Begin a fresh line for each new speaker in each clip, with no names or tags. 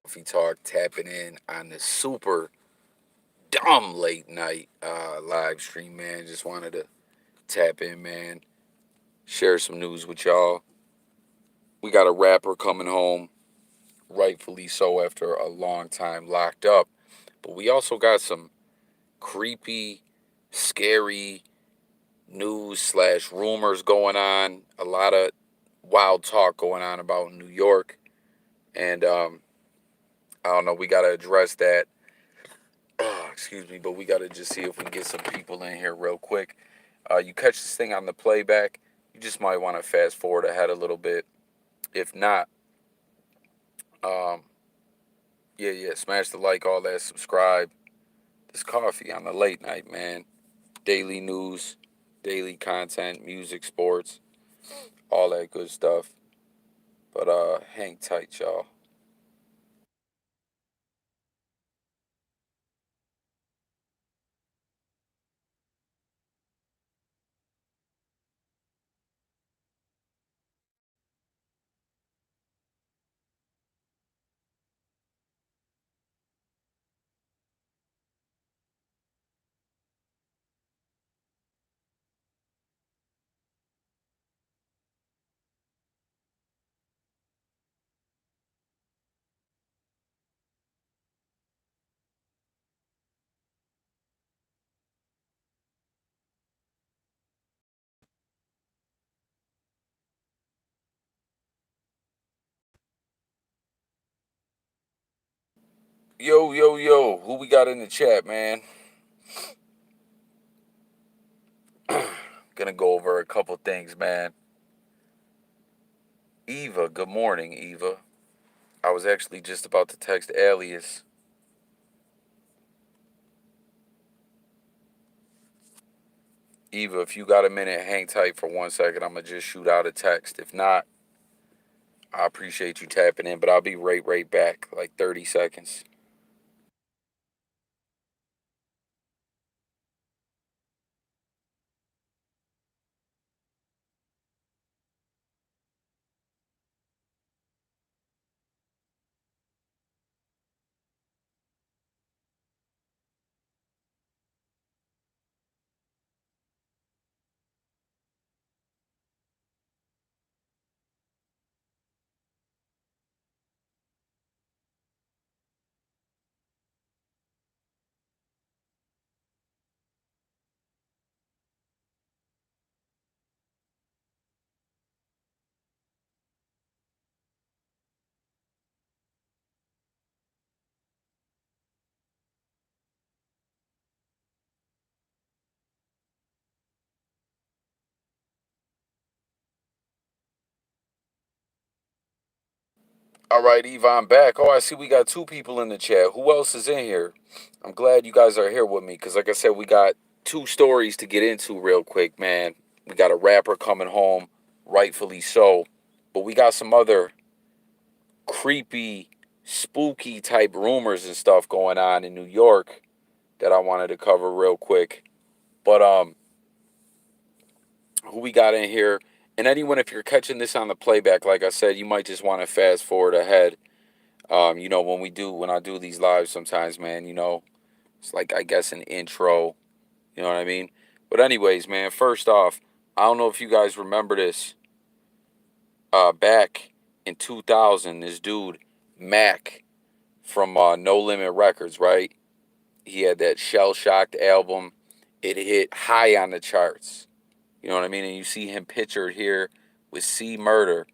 Coffee Talk tapping in on the super dumb late night live stream, man. Just wanted to tap in, man. Share some news with y'all. We got a rapper coming home, rightfully so, after a long time locked up. But we also got some creepy, scary news slash rumors going on. A lot of wild talk going on about New York. And I don't know, we got to address that. Excuse me, but we got to just see if we can get some people in here real quick. You catch this thing on the playback, you just might want to fast forward ahead a little bit. If not, um, yeah, smash the like, all that, subscribe. This coffee on the late night, man. Daily news, daily content, music, sports, all that good stuff. But hang tight, y'all. Yo, who we got in the chat, man? Gonna go over a couple things, man. Eva, good morning, Eva. I was actually just about to text Alias. Eva, if you got a minute, hang tight for 1 second. I'm gonna just shoot out a text. If not, I appreciate you tapping in, but I'll be right back, like 30 seconds. All right, Eva, I'm back. Oh, I see we got two people in the chat. Who else is in here? I'm glad you guys are here with me because, like I said, we got two stories to get into real quick, man. We got a rapper coming home, rightfully so, but we got some other creepy, spooky type rumors and stuff going on in New York that I wanted to cover real quick. But who we got in here? And anyone, if you're catching this on the playback, like I said, you might just want to fast forward ahead. When I do these lives sometimes, man, it's like, I guess, an intro, you know what I mean? But anyways, man, first off, I don't know if you guys remember this. Back in 2000, this dude, Mac, from No Limit Records, right? He had that Shell Shocked album. It hit high on the charts. You know what I mean? And you see him pictured here with C Murder.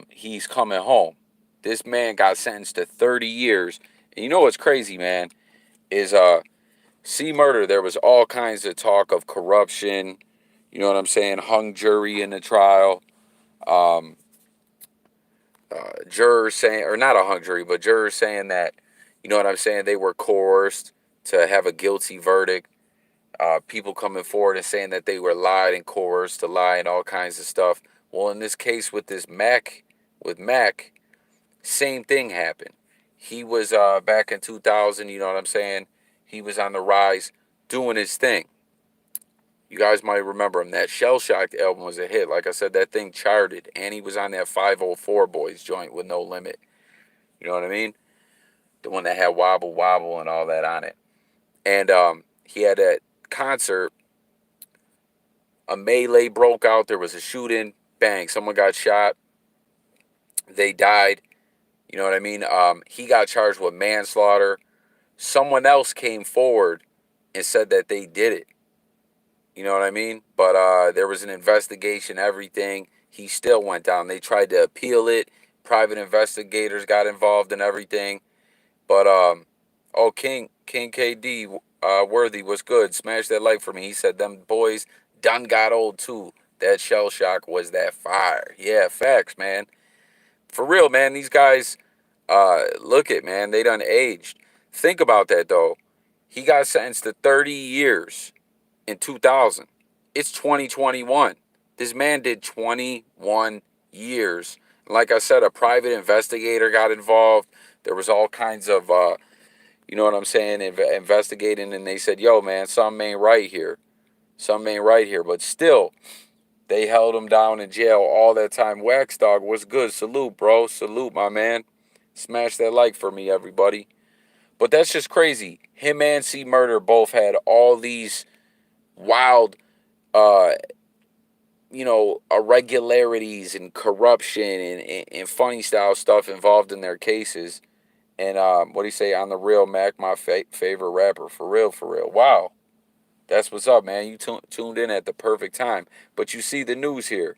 He's coming home. This man got sentenced to 30 years. And you know what's crazy, man, is C Murder, there was all kinds of talk of corruption. You know what I'm saying? Hung jury in the trial. Um, Jurors saying, or not a hung jury, but jurors saying that, you know what I'm saying, they were coerced to have a guilty verdict. People coming forward and saying that they were lied and coerced to lie and all kinds of stuff. Well, in this case with Mac, same thing happened. He was back in 2000, you know what I'm saying? He was on the rise doing his thing. You guys might remember him. That Shell Shocked album was a hit. Like I said, that thing charted, and he was on that 504 Boys joint with No Limit. You know what I mean? The one that had Wobble Wobble and all that on it. And he had that concert. A melee broke out. There was a shooting. Bang! Someone got shot. They died. You know what I mean? He got charged with manslaughter. Someone else came forward and said that they did it. You know what I mean? But there was an investigation, everything. He still went down. They tried to appeal it. Private investigators got involved in everything. But oh, King KD Worthy was good. Smash that like for me. He said them boys done got old too. That shell shock was that fire. Yeah, facts, man. For real, man. These guys, look it, man. They done aged. Think about that though. He got sentenced to 30 years in 2000. It's 2021. This man did 21 years. Like I said, a private investigator got involved. There was all kinds of, you know what I'm saying, investigating, and they said, yo, man, something ain't right here. Something ain't right here. But still, they held him down in jail all that time. Wax Dog, what's good? Salute, bro. Salute, my man. Smash that like for me, everybody. But that's just crazy. Him and C Murder both had all these wild, uh, irregularities and corruption and funny style stuff involved in their cases. And what do you say? On the real, Mac, my favorite rapper. For real, for real. Wow. That's what's up, man. You tuned in at the perfect time. But you see the news here.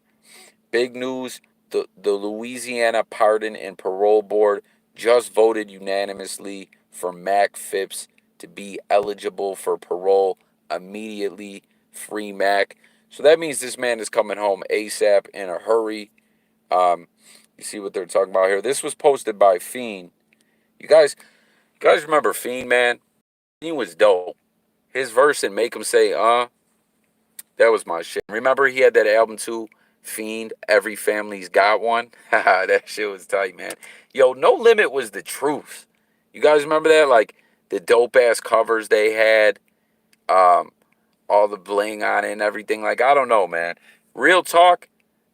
Big news. The Louisiana Pardon and Parole Board just voted unanimously for Mac Phipps to be eligible for parole immediately. Free Mac. So that means this man is coming home ASAP in a hurry. You see what they're talking about here. This was posted by Fiend. You guys remember Fiend, man? He was dope. His verse and Make Him Say, that was my shit. Remember he had that album too, Fiend, Every Family's Got One? Haha, that shit was tight, man. Yo, No Limit was the truth. You guys remember that? Like, the dope-ass covers they had, um, all the bling on it and everything. Like, I don't know, man. Real talk,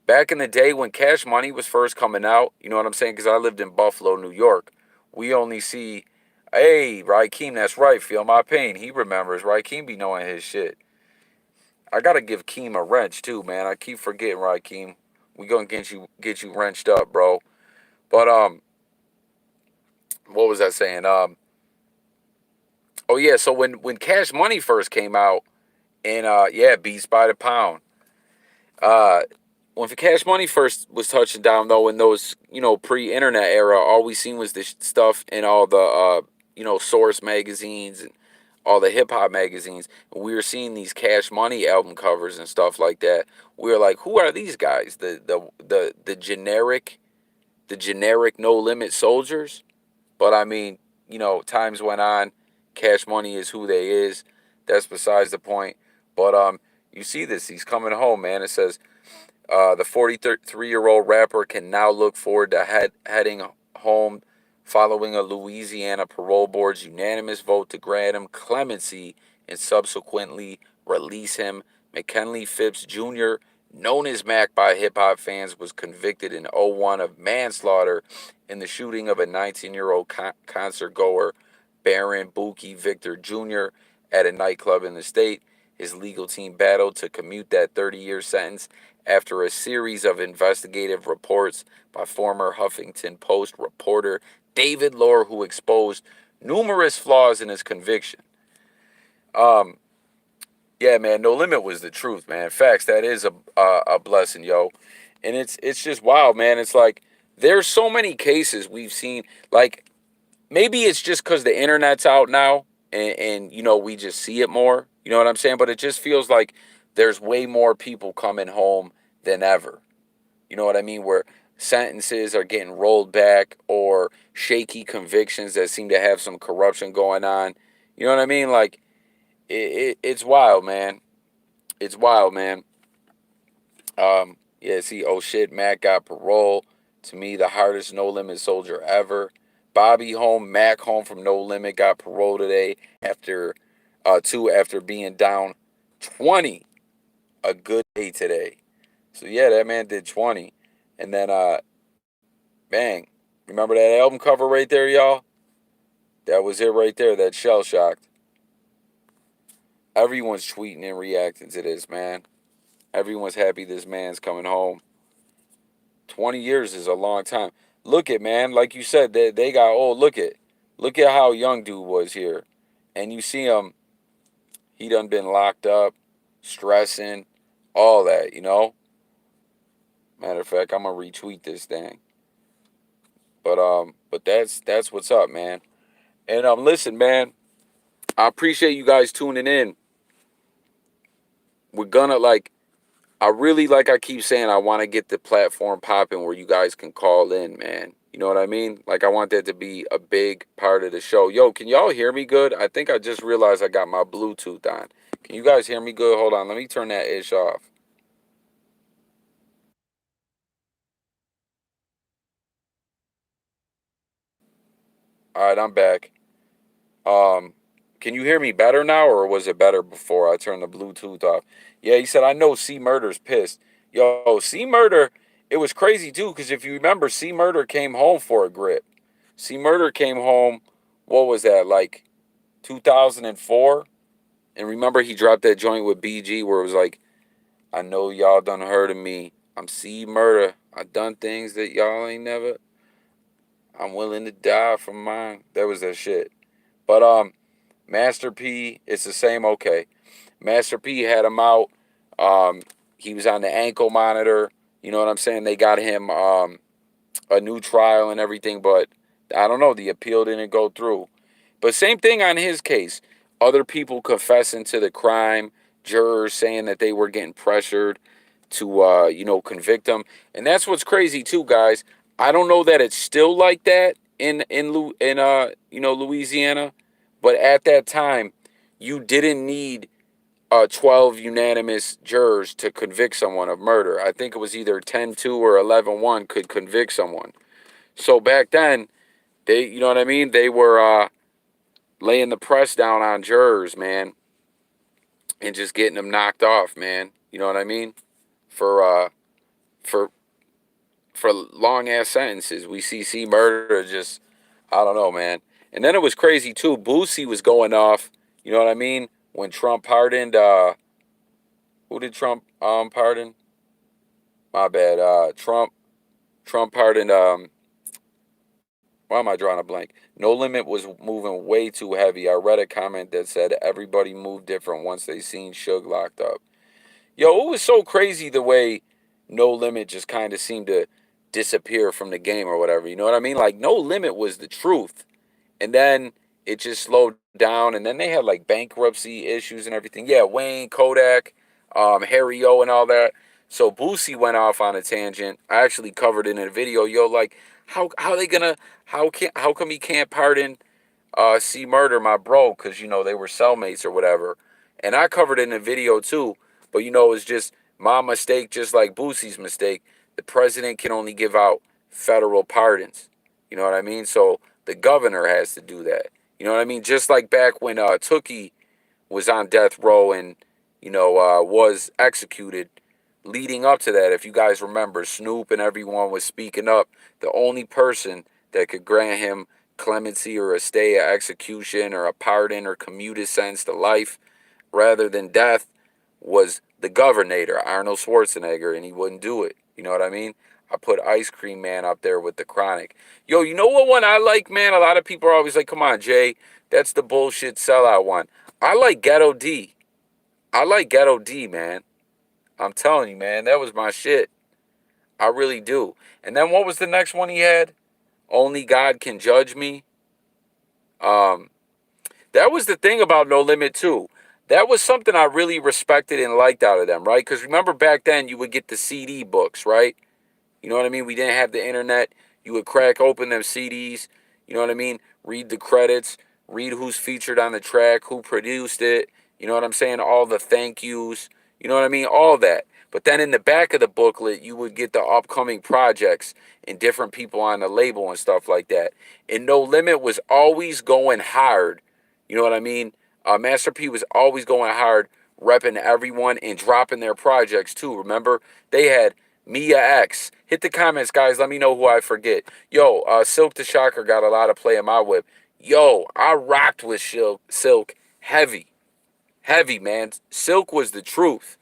back in the day when Cash Money was first coming out, you know what I'm saying? Because I lived in Buffalo, New York. We only see, hey, Raheem, that's right, Feel My Pain. He remembers. Raheem be knowing his shit. I gotta give Keem a wrench too, man. I keep forgetting, Raheem. We gonna get you wrenched up, bro. But what was I saying? Oh yeah. So when Cash Money first came out, and yeah, Beats by the Pound. Uh, when Cash Money first was touching down though, in those pre-internet era, all we seen was this stuff in all the Source magazines and all the hip hop magazines. We were seeing these Cash Money album covers and stuff like that. We were like, who are these guys? The generic No Limit Soldiers. But I mean, times went on. Cash Money is who they is. That's besides the point. But you see this. He's coming home, man. It says the 43-year-old rapper can now look forward to heading home following a Louisiana parole board's unanimous vote to grant him clemency and subsequently release him. McKinley Phipps Jr., known as Mac by hip-hop fans, was convicted in '01 of manslaughter in the shooting of a 19-year-old concert-goer, Baron Buki Victor Jr., at a nightclub in the state. His legal team battled to commute that 30-year sentence after a series of investigative reports by former Huffington Post reporter David Lohr, who exposed numerous flaws in his conviction. Yeah, man, No Limit was the truth, man. Facts, that is a blessing, yo. And it's just wild, man. It's like there's so many cases we've seen. Like, maybe it's just because the internet's out now and we just see it more. You know what I'm saying? But it just feels like there's way more people coming home than ever. You know what I mean? Where sentences are getting rolled back or shaky convictions that seem to have some corruption going on. You know what I mean? Like, it's wild, man. It's wild, man. Yeah, see, oh shit, Mac got parole. To me, the hardest No Limit soldier ever. Bobby home, Mac home from No Limit, got parole today after being down 20 a good day today. So yeah, that man did 20. And then bang. Remember that album cover right there, y'all? That was it right there. That shell shocked. Everyone's tweeting and reacting to this, man. Everyone's happy this man's coming home. 20 years is a long time. Look at, man, like you said, they got old. Look at how young dude was here. And you see him, he done been locked up, stressing, all that, you know? Matter of fact, I'm gonna retweet this thing. But that's what's up, man. And listen, man, I appreciate you guys tuning in. We're gonna like I really, like I keep saying, I want to get the platform popping where you guys can call in, man. You know what I mean? Like, I want that to be a big part of the show. Yo, can y'all hear me good? I think I just realized I got my Bluetooth on. Can you guys hear me good? Hold on, let me turn that ish off. All right, I'm back. Um, can you hear me better now, or was it better before I turned the Bluetooth off? Yeah, he said, I know C Murder's pissed. Yo, C Murder, it was crazy too, because if you remember, C Murder came home for a grip. C Murder came home, what was that, like 2004? And remember, he dropped that joint with BG where it was like, I know y'all done heard of me. I'm C Murder. I done things that y'all ain't never. I'm willing to die for mine. That was that shit. But Master P, it's the same. Okay, Master P had him out. Um, he was on the ankle monitor. You know what I'm saying? They got him a new trial and everything, but I don't know. The appeal didn't go through. But same thing on his case. Other people confessing to the crime, jurors saying that they were getting pressured to, convict him, and that's what's crazy too, guys. I don't know that it's still like that in Louisiana, but at that time, you didn't need 12 unanimous jurors to convict someone of murder. I think it was either 10-2 or 11-1 could convict someone. So back then, you know what I mean? They were laying the press down on jurors, man, and just getting them knocked off, man. You know what I mean? For for for long ass sentences. We see murder just, I don't know, man. And then it was crazy too. Boosie was going off. You know what I mean? When Trump pardoned, who did Trump pardon? My bad. Trump pardoned. Why am I drawing a blank? No Limit was moving way too heavy. I read a comment that said everybody moved different once they seen Suge locked up. Yo, it was so crazy the way No Limit just kind of seemed to disappear from the game or whatever. You know what I mean? Like No Limit was the truth, and then it just slowed down, and then they had like bankruptcy issues and everything. Yeah, Wayne, Kodak, Harry O, and all that. So Boosie went off on a tangent. I actually covered it in a video. Yo, like how they gonna how come he can't pardon C Murder, my bro, because they were cellmates or whatever. And I covered it in a video too, but it was just my mistake, just like Boosie's mistake. The president can only give out federal pardons. You know what I mean? So the governor has to do that. You know what I mean? Just like back when Tookie was on death row and was executed. Leading up to that, if you guys remember, Snoop and everyone was speaking up. The only person that could grant him clemency or a stay of execution or a pardon or commuted sentence to life rather than death was the governor, Arnold Schwarzenegger, and he wouldn't do it. You know what I mean? I put Ice Cream Man up there with the Chronic. Yo, you know what one I like, man? A lot of people are always like, come on, Jay, that's the bullshit sellout one. I like Ghetto D. I like Ghetto D, man. I'm telling you, man, that was my shit. I really do. And then what was the next one he had? Only God Can Judge Me. Um, that was the thing about No Limit too. That was something I really respected and liked out of them, right? Because remember back then you would get the CD books, right? You know what I mean? We didn't have the internet. You would crack open them CDs. You know what I mean? Read the credits. Read who's featured on the track, who produced it. You know what I'm saying? All the thank yous. You know what I mean? All that. But then in the back of the booklet, you would get the upcoming projects and different people on the label and stuff like that. And No Limit was always going hard. You know what I mean? Master P was always going hard, repping everyone and dropping their projects too. Remember? They had Mia X. Hit the comments, guys. Let me know who I forget. Yo, Silk the Shocker got a lot of play in my whip. Yo, I rocked with Silk heavy. Heavy, man. Silk was the truth.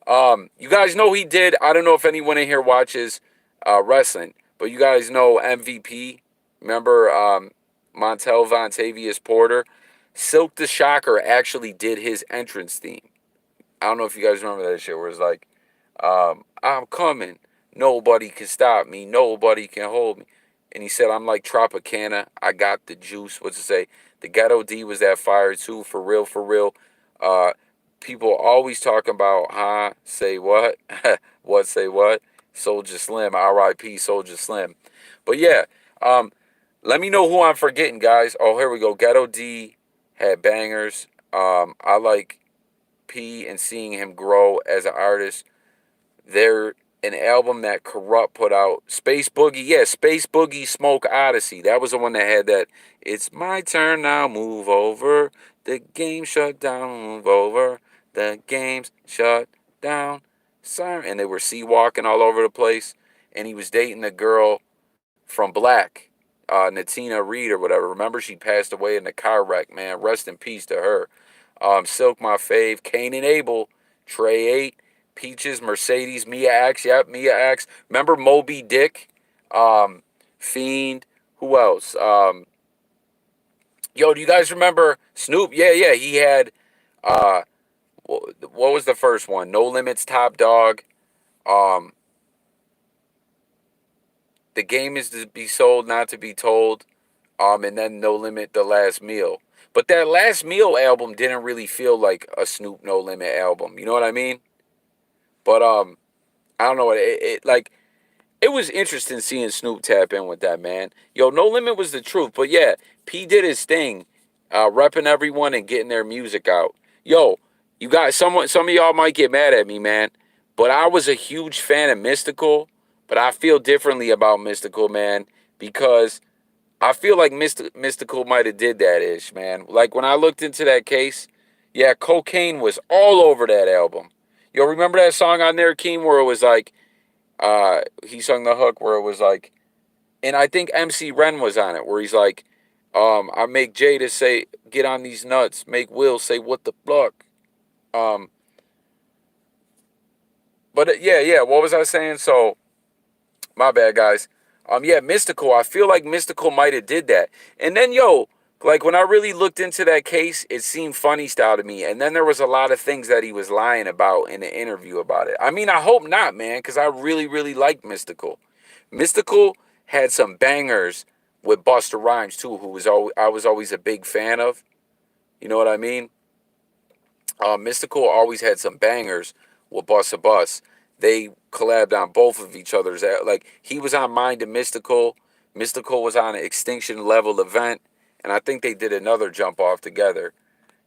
You guys know he did. I don't know if anyone in here watches wrestling, but you guys know MVP. Remember Montel Vontavious Porter? Silk the Shocker actually did his entrance theme. I don't know if you guys remember that shit where it's like, I'm coming. Nobody can stop me. Nobody can hold me. And he said, I'm like Tropicana. I got the juice. What's it say? The Ghetto D was that fire too. For real, for real. Uh, People always talking about, huh? Say what? What say what? Soldier Slim. R.I.P. Soldier Slim. But yeah, let me know who I'm forgetting, guys. Oh, here we go. Ghetto D had bangers. I like P and seeing him grow as an artist. They're an album that Corrupt put out. Space Boogie, yeah, Space Boogie Smoke Odyssey. That was the one that had that. It's my turn now, move over. The game shut down, move over. The game's shut down. Sorry. And they were sea walking all over the place. And he was dating a girl from Black, Natina Reed or whatever. Remember, she passed away in the car wreck, man. Rest in peace to her. Silk, my fave. Cain and Abel. Trey 8. Peaches, Mercedes, Mia X. Yep, Mia X. Remember Moby Dick? Fiend. Who else? Yo, do you guys remember Snoop? Yeah, yeah. He had, uh, what was the first one? No Limits, Top Dog. Um, the game is to be sold, not to be told. And then No Limit, The Last Meal. But that Last Meal album didn't really feel like a Snoop No Limit album. You know what I mean? But I don't know what like. It was interesting seeing Snoop tap in with that, man. Yo, No Limit was the truth. But yeah, P did his thing, repping everyone and getting their music out. Yo, you guys, some of y'all might get mad at me, man. But I was a huge fan of Mystical. But I feel differently about Mystical, man, because I feel like Mystical might have did that ish, man. Like when I looked into that case, yeah, cocaine was all over that album. Yo, remember that song on there, Keem, where it was like, he sung the hook where it was like, and I think MC Ren was on it, where he's like, I make Jada say, get on these nuts, make Will say, what the fuck? Um, but yeah, yeah, what was I saying? So, my bad, guys. Yeah, Mystical. I feel like Mystical might have did that. And then, yo, like when I really looked into that case, it seemed funny style to me. And then there was a lot of things that he was lying about in the interview about it. I mean, I hope not, man, because I really, really liked Mystical. Mystical had some bangers with Busta Rhymes too, who was I was always a big fan of. You know what I mean? Mystical always had some bangers with Busta Bus. They collabed on both of each other's. Like he was on Mind and Mystical. Mystical was on an Extinction Level event, and I think they did another jump off together.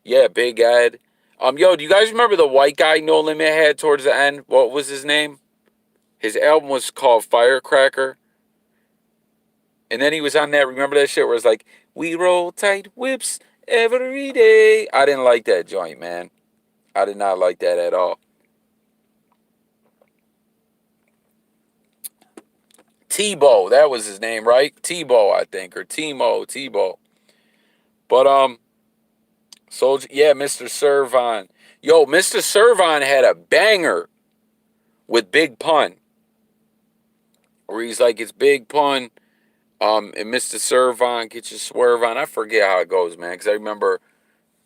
Yeah, Big Ed. Yo, do you guys remember the white guy No Limit had towards the end? What was his name? His album was called Firecracker. And then he was on that. Remember that shit where it's like, we roll tight whips every day. I didn't like that joint, man. I did not like that at all. Tebow, that was his name, right? Tebow, I think, or Tebow. But Soldier, yeah, Mr. Servon. Yo, Mr. Servon had a banger with Big Pun, where he's like, it's Big Pun, and Mr. Servon, get your swerve on. I forget how it goes, man, because I remember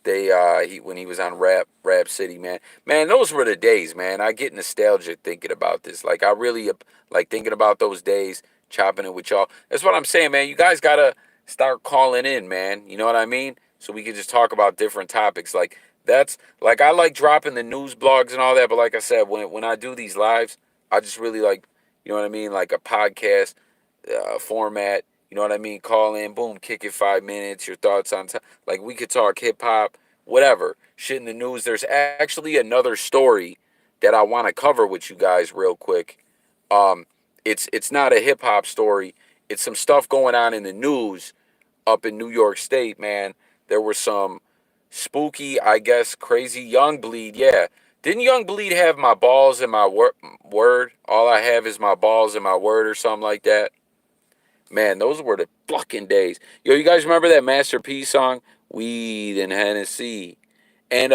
when he was on Rap City, man, those were the days, man. I get nostalgic thinking about this. Like I really like thinking about those days, chopping it with y'all. That's what I'm saying, man. You guys gotta start calling in, man. You know what I mean? So we can just talk about different topics. Like that's like I like dropping the news blogs and all that, but like I said, when I do these lives, I just really like, you know what I mean, like a podcast format. You know what I mean? Call in, boom, kick it 5 minutes. Your thoughts on like we could talk hip hop, whatever, shit in the news. There's actually another story that I want to cover with you guys real quick. Um, it's not a hip hop story. It's some stuff going on in the news up in New York State, man. There were some spooky, I guess, crazy young bleed. Yeah, Didn't Young Bleed have my balls and my word? All I have is my balls and my word or something like that. Man, those were the fucking days. Yo, you guys remember that Master P song? Weed and Hennessy. And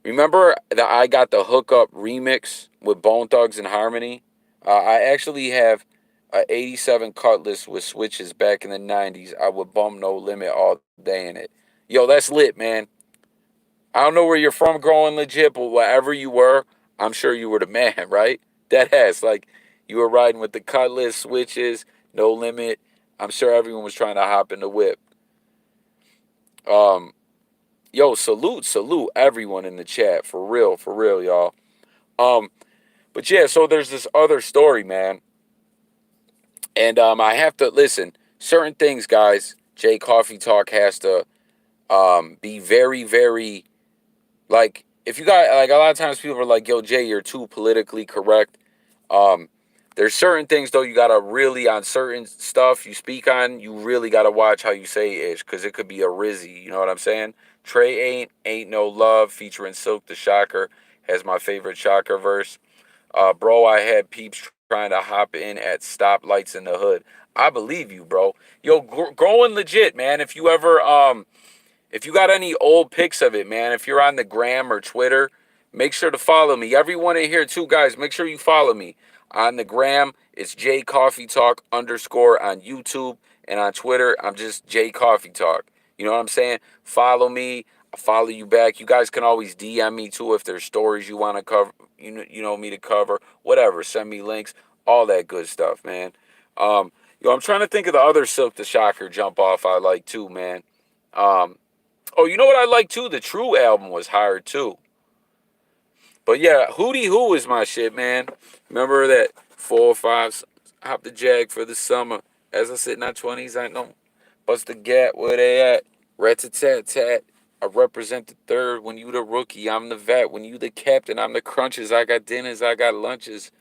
remember the I Got the Hookup remix with Bone Thugs and Harmony? I actually have a 87 Cutlass with switches back in the 90s. I would bump No Limit all day in it. Yo, that's lit, man. I don't know where you're from growing legit, but wherever you were, I'm sure you were the man, right? That ass. Like, you were riding with the Cutlass, switches, No Limit. I'm sure everyone was trying to hop in the whip. Um, Yo, salute everyone in the chat. For real, y'all. Um, but yeah, so there's this other story, man. And I have to listen. Certain things, guys. Jay Coffee Talk has to be very, very like. If you got like a lot of times people are like, "Yo, Jay, you're too politically correct." Um, there's certain things though you gotta really on certain stuff you speak on. You really gotta watch how you say ish because it could be a rizzy. You know what I'm saying? Trey ain't no love featuring Silk the Shocker has my favorite Shocker verse. Bro, I had peeps trying to hop in at stoplights in the hood. I believe you, bro. Yo, growing legit, man. If you got any old pics of it, man, if you're on the gram or Twitter, make sure to follow me. Everyone in here too, guys, make sure you follow me. On the gram, it's J Coffee Talk underscore on YouTube. And on Twitter, I'm just J Coffee Talk. You know what I'm saying? Follow me. I'll follow you back. You guys can always DM me too if there's stories you want to cover, you know me to cover, whatever. Send me links, all that good stuff, man. Yo, I'm trying to think of the other Silk the Shocker jump off I like too, man. Um, Oh, you know what I like too? The True album was hard too. But yeah, Hootie Who is my shit, man. Remember that 4 or 5 hop the jag for the summer. As I sit in my 20s, I know. Bust the gap where they at. Rat a tat tat. I represent the third. When you the rookie, I'm the vet. When you the captain, I'm the crunches. I got dinners, I got lunches.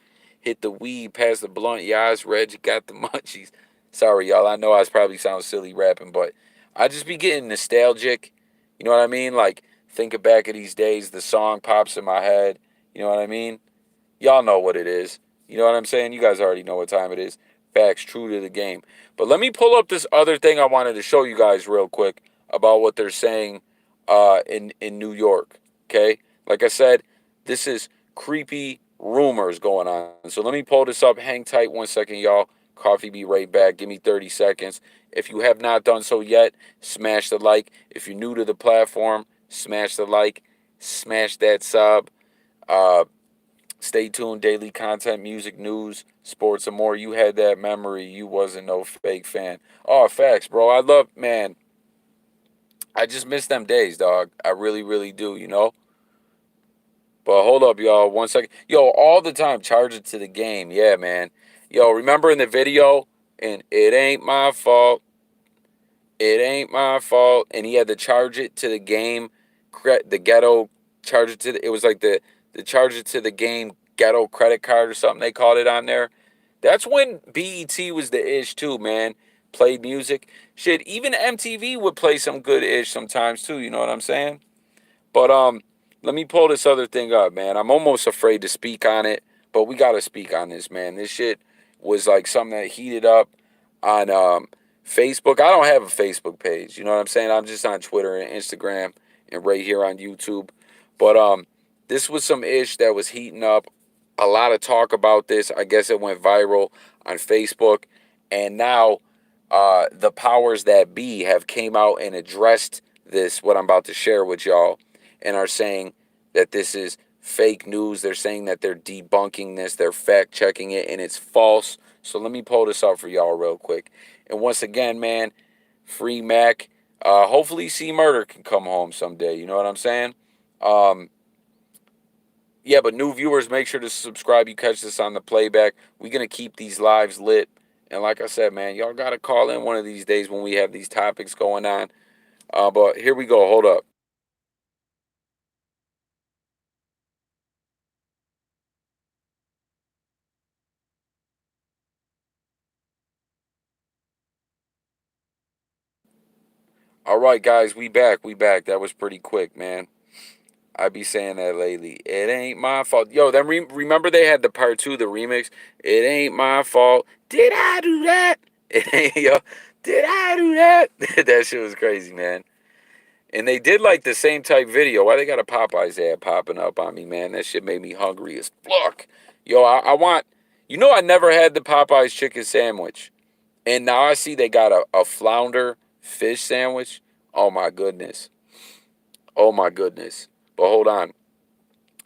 Hit the weed, pass the blunt. Yeah, eyes red, you got the munchies. Sorry, y'all. I know I probably sound silly rapping, but I just be getting nostalgic. You know what I mean? Like, thinking back of these days, the song pops in my head. You know what I mean? Y'all know what it is. You know what I'm saying? You guys already know what time it is. Facts, true to the game. But let me pull up this other thing I wanted to show you guys real quick about what they're saying in New York. Okay? Like I said, this is creepy rumors going on. So let me pull this up. Hang tight 1 second, y'all. Coffee be right back. Give me 30 seconds. If you have not done so yet, smash the like. If you're new to the platform, smash the like. Smash that sub. Uh, Stay tuned. Daily content, music, news, sports, and more. You had that memory. You wasn't no fake fan. Oh, facts, bro. I love, man. I just miss them days, dog. I really, really do, you know? But hold up, y'all. 1 second. Yo, all the time, charge it to the game. Yeah, man. Yo, remember in the video, and it ain't my fault. It ain't my fault. And he had to charge it to the game, the ghetto, charge it to the, it was like the charge it to the game ghetto credit card or something they called it on there. That's when BET was the ish too, man. Played music. Shit, even MTV would play some good ish sometimes too, you know what I'm saying? But let me pull this other thing up, man. I'm almost afraid to speak on it, but we gotta speak on this, man. This shit was like something that heated up on Facebook. I don't have a Facebook page, you know what I'm saying? I'm just on Twitter and Instagram and right here on YouTube. But this was some ish that was heating up. A lot of talk about this. I guess it went viral on Facebook, and now the powers that be have came out and addressed this. What I'm about to share with y'all and are saying that this is fake news. They're saying that they're debunking this, they're fact checking it, and it's false. So let me pull this up for y'all real quick. And once again, man, free Mac. Hopefully, C Murder can come home someday. You know what I'm saying? Um, yeah, but new viewers, make sure to subscribe. You catch this on the playback. We're gonna keep these lives lit. And like I said, man, y'all gotta call in one of these days when we have these topics going on. But here we go. Hold up. All right, guys, we back. We back. That was pretty quick, man. I be saying that lately. It ain't my fault. Yo, then remember they had the part two, the remix. It ain't my fault. Did I do that? It ain't yo. Did I do that? That shit was crazy, man. And they did like the same type video. Why they got a Popeyes ad popping up on me, man? That shit made me hungry as fuck. Yo, I want. You know, I never had the Popeyes chicken sandwich, and now I see they got a flounder fish sandwich. Oh my goodness. Oh my goodness. But hold on.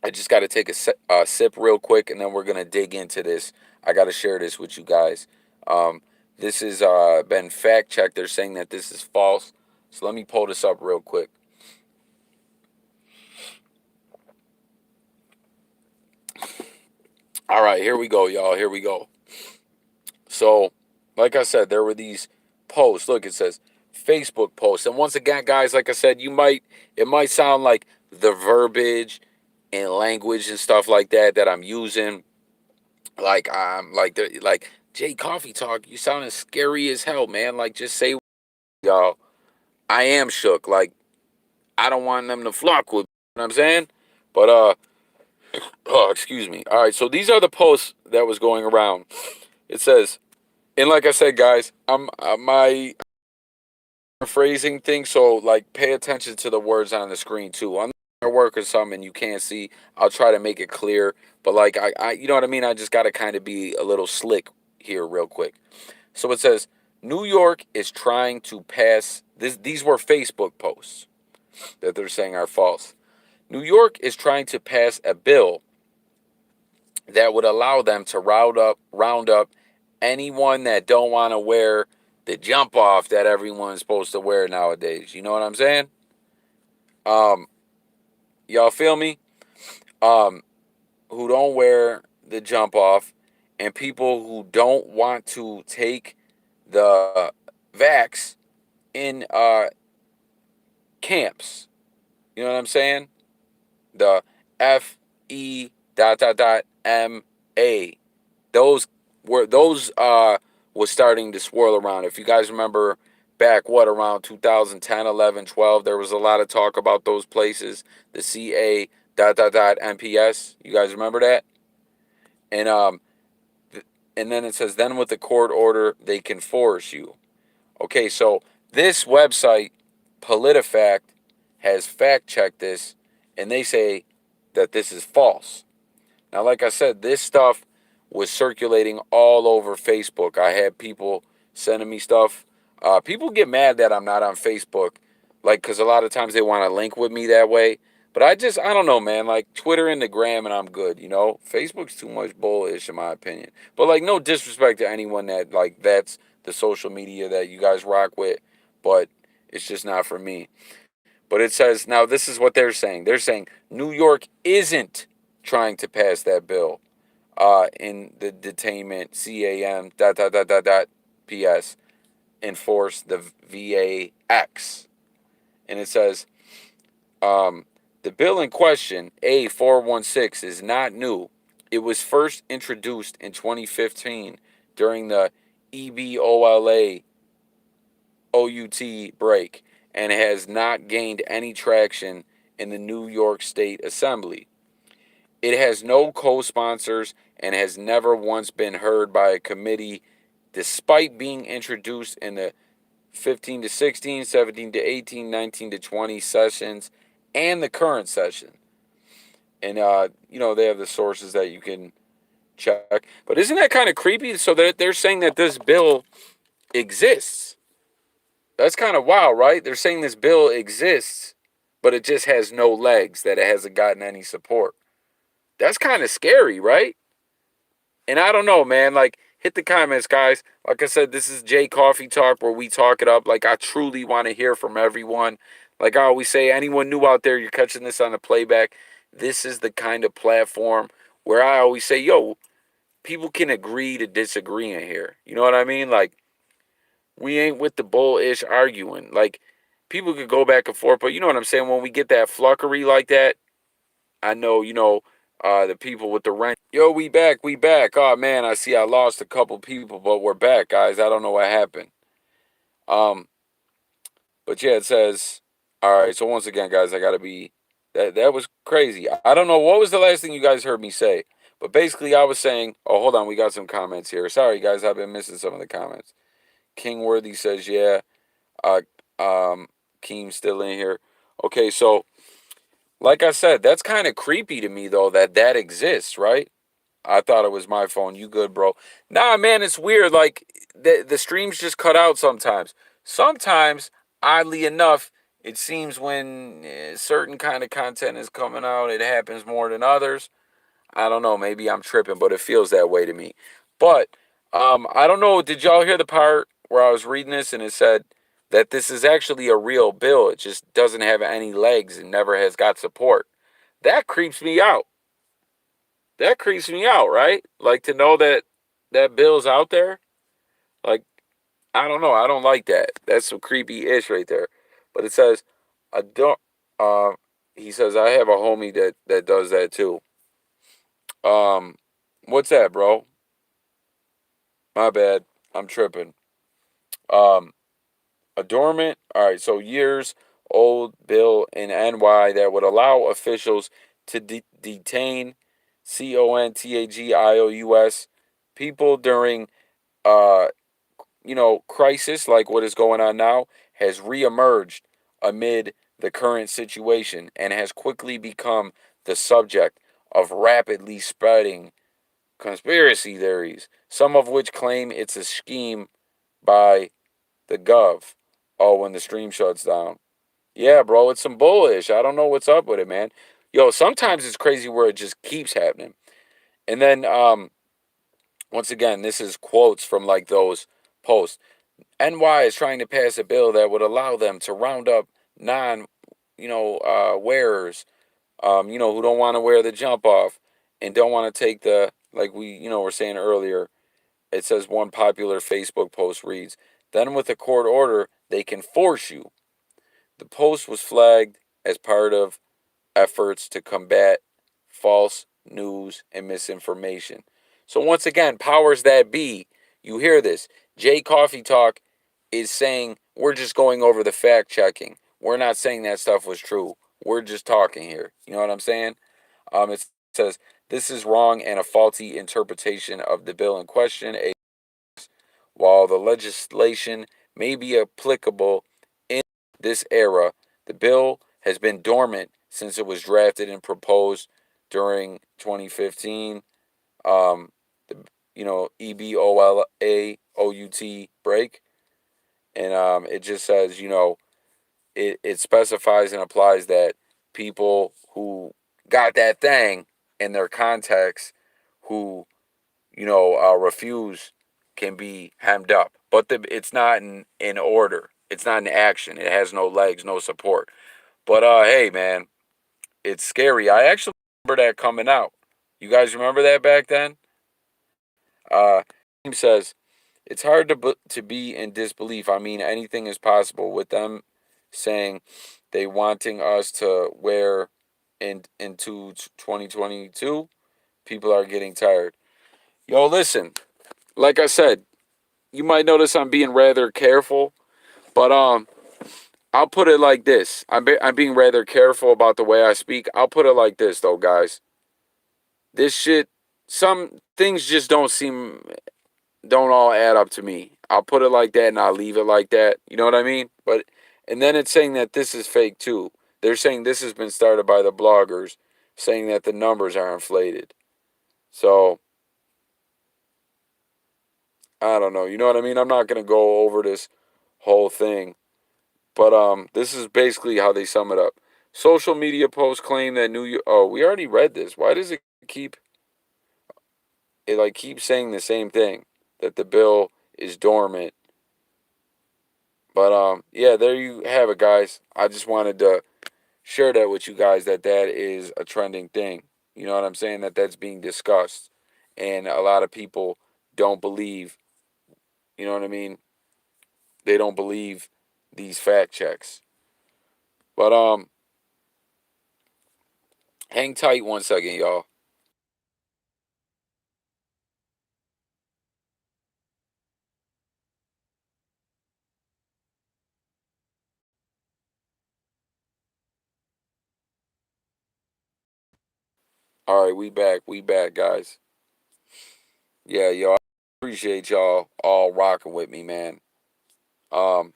I just got to take a sip real quick, and then we're gonna dig into this. I got to share this with you guys. This has been fact checked. They're saying that this is false. So let me pull this up real quick. All right, here we go, y'all. Here we go. So, like I said, there were these posts. Look, it says Facebook posts, and once again, guys, like I said, it might sound like the verbiage and language and stuff like that I'm using. Like like Jay Coffee Talk. You sounding scary as hell, man. Like just say, y'all. I am shook. Like I don't want them to flock with me. You know what I'm saying? But oh, excuse me. All right, so these are the posts that was going around. It says, and like I said, guys, I'm my phrasing thing. So like, pay attention to the words on the screen too. I'm at work or something you can't see. I'll try to make it clear. But like you know what I mean. I just got to kind of be a little slick here, real quick. So it says, New York is trying to pass this. These were Facebook posts that they're saying are false. New York is trying to pass a bill that would allow them to round up anyone that don't want to wear the jump off that everyone's supposed to wear nowadays. You know what I'm saying? Um, y'all feel me? Um, who don't wear the jump off, and people who don't want to take the vax in camps. You know what I'm saying? The FE dot dot dot MA. Those was starting to swirl around. If you guys remember back around 2010, 11, 12, there was a lot of talk about those places. The CA dot dot dot MPS. You guys remember that? And and then it says, then with the court order they can force you. Okay, so this website, PolitiFact, has fact checked this, and they say that this is false. Now, like I said, this stuff was circulating all over Facebook. I had people sending me stuff. People get mad that I'm not on Facebook, like, because a lot of times they want to link with me that way. But I don't know, man. Like, Twitter and the gram, and I'm good, you know? Facebook's too much bullish, in my opinion. But, like, no disrespect to anyone that, like, that's the social media that you guys rock with. But it's just not for me. But it says, now this is what they're saying. They're saying New York isn't trying to pass that bill in the detainment CAM dot dot dot dot dot PS enforce the VAX. And it says, the bill in question, A416, is not new. It was first introduced in 2015 during the EBOLA OUT break and has not gained any traction in the New York State Assembly. It has no co-sponsors and has never once been heard by a committee, despite being introduced in the 15 to 16, 17 to 18, 19 to 20 sessions and the current session. And, you know, they have the sources that you can check. But isn't that kind of creepy? So they're saying that this bill exists. That's kind of wild, right? They're saying this bill exists, but it just has no legs, that it hasn't gotten any support. That's kind of scary, right? And I don't know, man. Like, hit the comments, guys. Like I said, this is Jay Coffee Talk, where we talk it up. Like, I truly want to hear from everyone. Like I always say, anyone new out there, you're catching this on the playback. This is the kind of platform where I always say, yo, people can agree to disagree in here. You know what I mean? Like, we ain't with the bullish arguing. Like, people could go back and forth, but you know what I'm saying? When we get that fluckery like that, I know, the people with the rent. Yo, we back, we back. Oh man, I see I lost a couple people, but we're back, guys. I don't know what happened. Um, but yeah, it says, all right. So once again, guys, I gotta be That was crazy. I don't know what was the last thing you guys heard me say, but basically I was saying. Oh, hold on, we got some comments here. Sorry guys, I've been missing some of the comments. Kingworthy says, yeah. Uh, um, Keem's still in here. Okay, so like I said, that's kind of creepy to me though that that exists, right? I thought it was my phone. You good, bro? Nah, man, it's weird. Like the streams just cut out sometimes. Sometimes, oddly enough, it seems when certain kind of content is coming out, it happens more than others. I don't know. Maybe I'm tripping, but it feels that way to me. But I don't know. Did y'all hear the part where I was reading this and it said that this is actually a real bill? It just doesn't have any legs and never has got support. That creeps me out. That creeps me out, right? Like to know that that bill's out there. Like I don't know. I don't like that. That's some creepy ish right there. But it says, I don't. Uh, he says I have a homie that does that too. Um, what's that, bro? My bad. I'm tripping. Um, a dormant. All right. So years old bill in NY that would allow officials to detain CONTAGIOUS people during uh crisis like what is going on now has reemerged amid the current situation and has quickly become the subject of rapidly spreading conspiracy theories, some of which claim it's a scheme by the gov. Oh, when the stream shuts down. Yeah, bro, it's some bullish. I don't know what's up with it, man. Yo, sometimes it's crazy where it just keeps happening. And then once again, this is quotes from like those posts. NY is trying to pass a bill that would allow them to round up non, wearers, who don't want to wear the jump off and don't want to take the, like were saying earlier. It says one popular Facebook post reads, then with a court order, they can force you. The post was flagged as part of efforts to combat false news and misinformation. So once again, powers that be, you hear this. Jay Coffee Talk is saying we're just going over the fact checking. We're not saying that stuff was true. We're just talking here. You know what I'm saying? It says this is wrong and a faulty interpretation of the bill in question. While the legislation may be applicable in this era, the bill has been dormant since it was drafted and proposed during 2015. Um, the EBOLAOUT break, and it just says it specifies and applies that people who got that thing in their context who refuse can be hemmed up. But it's not in order. It's not in action. It has no legs, no support. But hey, man, it's scary. I actually remember that coming out. You guys remember that back then? Team says it's hard to be in disbelief. I mean, anything is possible with them saying they wanting us to wear into 2022. People are getting tired. Yo, listen. Like I said, you might notice I'm being rather careful, but I'll put it like this. I'm being rather careful about the way I speak. I'll put it like this though, guys. This shit, some things just don't all add up to me. I'll put it like that and I'll leave it like that. You know what I mean? And then it's saying that this is fake too. They're saying this has been started by the bloggers, saying that the numbers are inflated. So I don't know. You know what I mean? I'm not gonna go over this whole thing. But this is basically how they sum it up. Social media posts claim that New York. Oh, we already read this. Why does keep keep saying the same thing that the bill is dormant? But yeah, there you have it, guys. I just wanted to share that with you guys that is a trending thing. You know what I'm saying? That's being discussed, and a lot of people don't believe. You know what I mean? They don't believe these fact checks. But hang tight 1 second, y'all. All right, we back. We back, guys. Yeah, yo, I appreciate y'all all rocking with me, man. Um,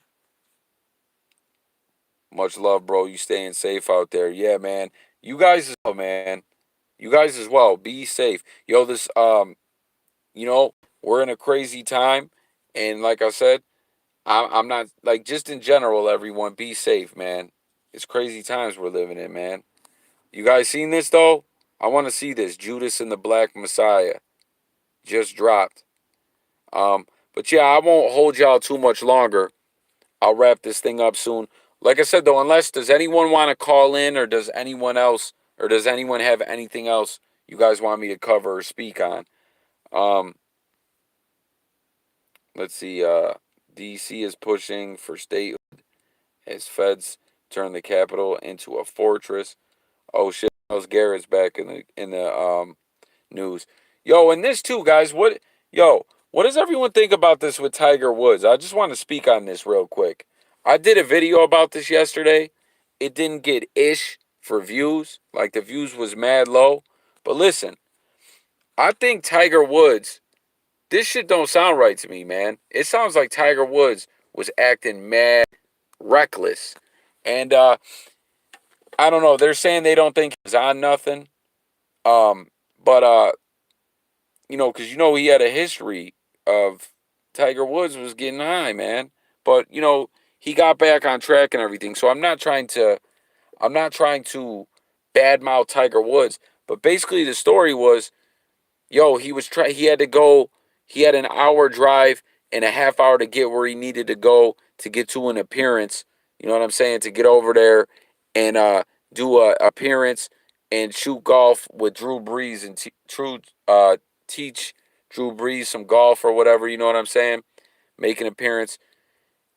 Much love, bro. You staying safe out there. Yeah, man. You guys as well, man. You guys as well. Be safe. Yo, you know, we're in a crazy time. And like I said, I'm not, like, just in general, everyone, be safe, man. It's crazy times we're living in, man. You guys seen this, though? I want to see this. Judas and the Black Messiah just dropped. Um, but yeah, I won't hold y'all too much longer. I'll wrap this thing up soon. Like I said, though, unless does anyone want to call in, or does anyone else, or does anyone have anything else you guys want me to cover or speak on? Um, let's see. DC is pushing for state as feds turn the capital into a fortress. Oh shit, Miles Garrett's back in the news. Yo, and this too, guys. What does everyone think about this with Tiger Woods? I just want to speak on this real quick. I did a video about this yesterday. It didn't get ish for views. Like, the views was mad low. But listen, I think Tiger Woods, this shit don't sound right to me, man. It sounds like Tiger Woods was acting mad reckless. And I don't know. They're saying they don't think he's on nothing. But because he had a history of Tiger Woods was getting high, man. But he got back on track and everything. So I'm not trying to badmouth Tiger Woods. But basically, the story was, he had to go. He had an hour drive and a half hour to get where he needed to go to get to an appearance. You know what I'm saying? To get over there and do a appearance and shoot golf with Drew Brees and teach Drew Brees some golf or whatever. You know what I'm saying? Make an appearance.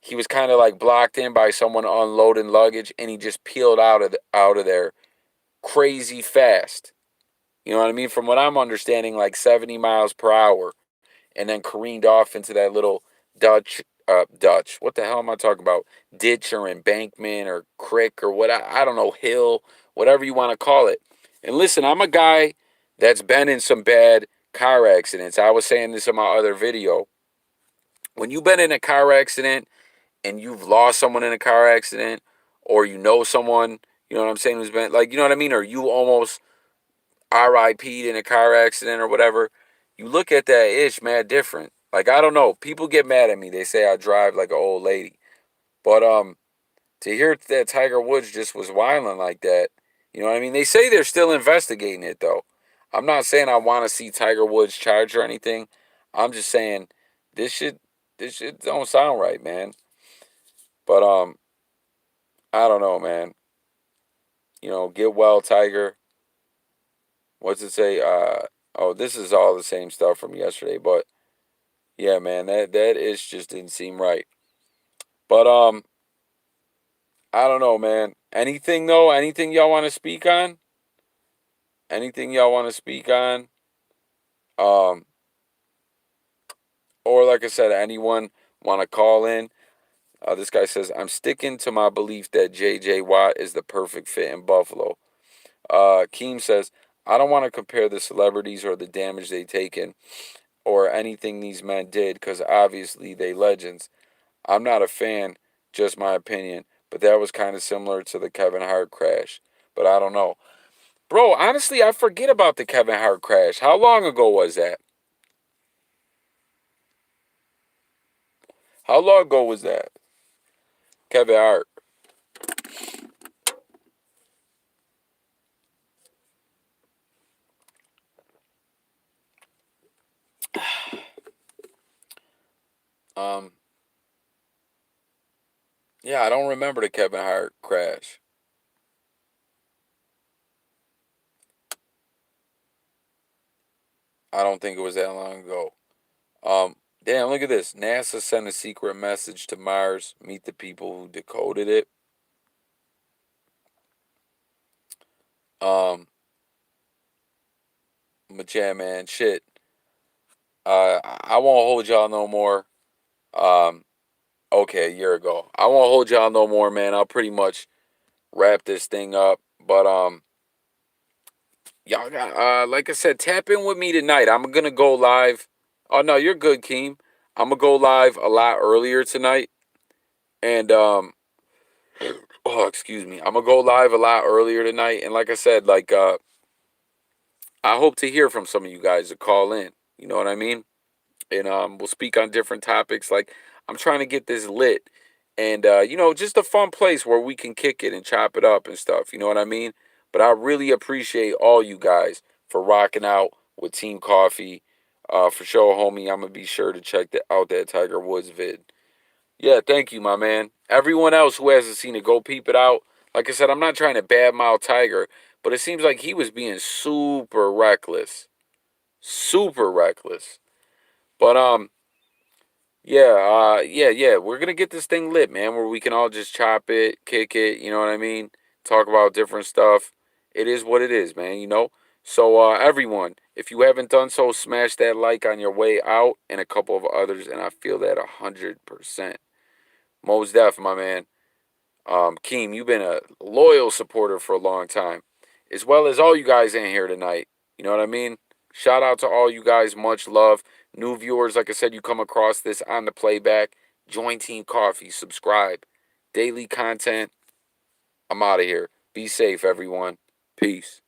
He was kind of like blocked in by someone unloading luggage, and he just peeled out of there crazy fast. You know what I mean? From what I'm understanding, like 70 miles per hour, and then careened off into that little Dutch. What the hell am I talking about? Ditch or embankment or creek or what? I don't know, hill, whatever you want to call it. And listen, I'm a guy that's been in some bad car accidents. I was saying this in my other video. When you've been in a car accident and you've lost someone in a car accident, or someone, you know what I'm saying, who's been, like, you know what I mean, or you almost RIP'd in a car accident or whatever, you look at that ish mad different. Like, I don't know. People get mad at me. They say I drive like an old lady. But to hear that Tiger Woods just was wilding like that, you know what I mean? They say they're still investigating it, though. I'm not saying I want to see Tiger Woods charged or anything. I'm just saying this shit this shit don't sound right, man. But I don't know, man. Get well, Tiger. What's it say? Oh, this is all the same stuff from yesterday, but yeah, man, that is just didn't seem right. But I don't know, man. Anything though? Anything y'all want to speak on? Anything y'all want to speak on? Um, or like I said, anyone want to call in? This guy says, I'm sticking to my belief that J.J. Watt is the perfect fit in Buffalo. Keem says, I don't want to compare the celebrities or the damage they taken or anything these men did because obviously they legends. I'm not a fan, just my opinion, but that was kind of similar to the Kevin Hart crash. But I don't know. Bro, honestly, I forget about the Kevin Hart crash. How long ago was that? How long ago was that? Kevin Hart. Um, yeah, I don't remember the Kevin Hart crash. I don't think it was that long ago. Damn, look at this. NASA sent a secret message to Mars. Meet the people who decoded it. Um, but yeah, man, shit. I won't hold y'all no more. Um, okay, a year ago. I won't hold y'all no more, man. I'll pretty much wrap this thing up. But Y'all got like I said, tap in with me tonight. I'm gonna go live. Oh no, you're good, Keem. I'm gonna go live a lot earlier tonight. And oh, excuse me. I'm gonna go live a lot earlier tonight. And like I said, I hope to hear from some of you guys to call in. You know what I mean? And we'll speak on different topics. Like I'm trying to get this lit, and just a fun place where we can kick it and chop it up and stuff. You know what I mean? But I really appreciate all you guys for rocking out with Team Coffee. For sure, homie. I'm gonna be sure to check out that Tiger Woods vid. Yeah, thank you, my man. Everyone else who hasn't seen it, go peep it out. Like I said, I'm not trying to badmouth Tiger, but it seems like he was being super reckless, super reckless. But yeah. We're gonna get this thing lit, man, where we can all just chop it, kick it, you know what I mean? Talk about different stuff. It is what it is, man, you know? So everyone, if you haven't done so, smash that like on your way out and a couple of others, and I feel that 100%. Most def, my man. Keem, you've been a loyal supporter for a long time, as well as all you guys in here tonight. You know what I mean? Shout out to all you guys. Much love. New viewers, like I said, you come across this on the playback. Join Team Coffee. Subscribe. Daily content. I'm out of here. Be safe, everyone. Peace.